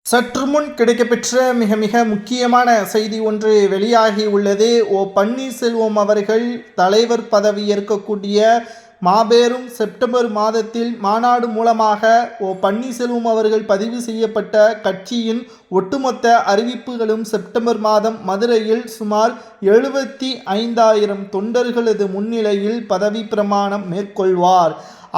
சற்று முன் கிடைக்கப்பெற்ற மிக முக்கியமான செய்தி ஒன்று வெளியாகி உள்ளது. பன்னீர்செல்வம் அவர்கள் தலைவர் பதவி ஏற்கக்கூடிய மாபெரும் செப்டம்பர் மாதத்தில் மாநாடு மூலமாக பன்னீர்செல்வம் அவர்கள் பதிவு செய்யப்பட்ட கட்சியின் ஒட்டுமொத்த அறிவிப்புகளும் செப்டம்பர் மாதம் மதுரையில் சுமார் 75,000 தொண்டர்களது முன்னிலையில் பதவி பிரமாணம் மேற்கொள்வார்.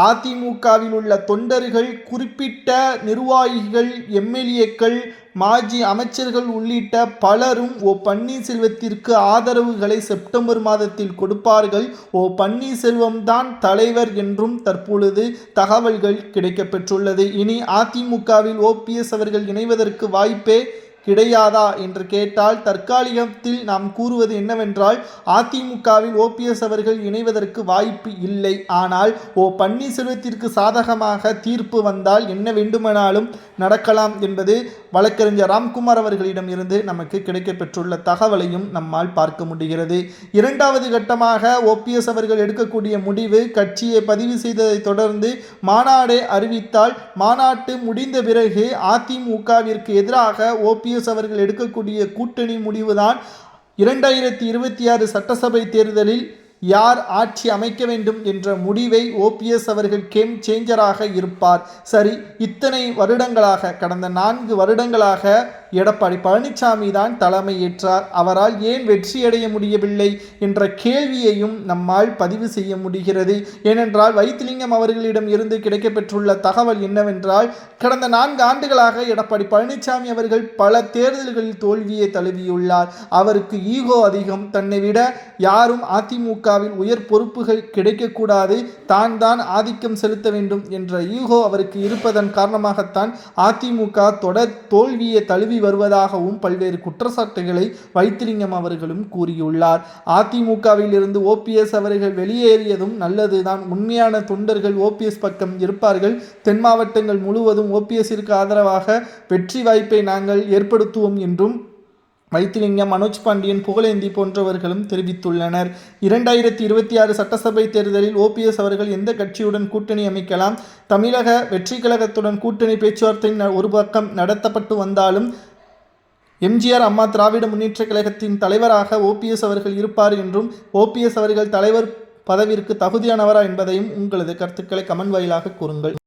அதிமுகவில் உள்ள தொண்டர்கள், குறிப்பிட்ட நிர்வாகிகள், எம்எல்ஏக்கள், மாஜி அமைச்சர்கள் உள்ளிட்ட பலரும் பன்னீர்செல்வத்திற்கு ஆதரவுகளை செப்டம்பர் மாதத்தில் கொடுப்பார்கள். பன்னீர்செல்வம் தான் தலைவர் என்றும் தற்பொழுது தகவல்கள் கிடைக்கப்பெற்றுள்ளது. இனி அதிமுகவில் ஓபிஎஸ் அவர்கள் இணைவதற்கு வாய்ப்பே கிடையாதா என்று கேட்டால், தற்காலிகத்தில் நாம் கூறுவது என்னவென்றால், அதிமுகவில் ஓபிஎஸ் அவர்கள் இணைவதற்கு வாய்ப்பு இல்லை. ஆனால் பன்னீர்செல்வத்திற்கு சாதகமாக தீர்ப்பு வந்தால் என்ன வேண்டுமானாலும் நடக்கலாம் என்பது வழக்கறிஞர் ராம்குமார் அவர்களிடம் இருந்து நமக்கு கிடைக்கப்பெற்றுள்ள தகவலையும் நம்மால் பார்க்க முடிகிறது. இரண்டாவது கட்டமாக ஓபிஎஸ் அவர்கள் எடுக்கக்கூடிய முடிவு, கட்சியை பதிவு செய்ததை தொடர்ந்து மாநாடை அறிவித்தால், மாநாட்டு முடிந்த பிறகு அதிமுகவிற்கு எதிராக ஓபிஎஸ் அவர்கள் எடுக்கக்கூடிய கூட்டணி முடிவுதான் 2026 சட்டசபை தேர்தலில் யார் ஆட்சி அமைக்க வேண்டும் என்ற முடிவை ஓபிஎஸ் அவர்கள் கேம் சேஞ்சராக இருப்பார். சரி, இத்தனை வருடங்களாக, கடந்த 4 வருடங்களாக எடப்பாடி பழனிசாமி தான் தலைமை ஏற்றார். அவரால் ஏன் வெற்றியடைய முடியவில்லை என்ற கேள்வியையும் நம்மால் பதிவு செய்ய முடிகிறது. ஏனென்றால் வைத்திலிங்கம் அவர்களிடம் இருந்து கிடைக்கப்பெற்றுள்ள தகவல் என்னவென்றால், கடந்த 4 ஆண்டுகளாக எடப்பாடி பழனிசாமி அவர்கள் பல தேர்தல்களில் தோல்வியை தழுவியுள்ளார். அவருக்கு ஈகோ அதிகம். தன்னை விட யாரும் அதிமுகவில் உயர் பொறுப்புகள் கிடைக்கக்கூடாது, தான் ஆதிக்கம் செலுத்த வேண்டும் என்ற ஈகோ அவருக்கு இருப்பதன் காரணமாகத்தான் அதிமுக தொடர் தோல்வியை தழுவி வருவதாகவும் பல்வேறு குற்றச்சாட்டுகளை வைத்திலிங்கம் அவர்களும் கூறியுள்ளார். அதிமுகவில் இருந்து ஓபிஎஸ் அவர்கள் வெளியேறியதும் நல்லதுதான். உண்மையான தொண்டர்கள் ஓபிஎஸ் பக்கம் இருப்பார்கள். தென் மாவட்டங்கள் முழுவதும் ஓபிஎஸ்ஸிற்கு ஆதரவாக வெற்றி வாய்ப்பை நாங்கள் ஏற்படுத்துவோம் என்றும் வைத்திலிங்கம், மனோஜ் பாண்டியன், புகழேந்தி போன்றவர்களும் தெரிவித்துள்ளனர். 2026 சட்டசபை தேர்தலில் ஓபிஎஸ் அவர்கள் எந்த கட்சியுடன் கூட்டணி அமைக்கலாம்? தமிழக வெற்றி கழகத்துடன் கூட்டணி பேச்சுவார்த்தை ஒரு பக்கம் நடத்தப்பட்டு வந்தாலும், எம்ஜிஆர் அம்மா திராவிட முன்னேற்ற கழகத்தின் தலைவராக ஓபிஎஸ் அவர்கள் இருப்பார் என்றும், ஓபிஎஸ் அவர்கள் தலைவர் பதவிற்கு தகுதியானவரா என்பதையும் உங்களது கருத்துக்களை கமெண்ட் வாயிலாக கூறுங்கள்.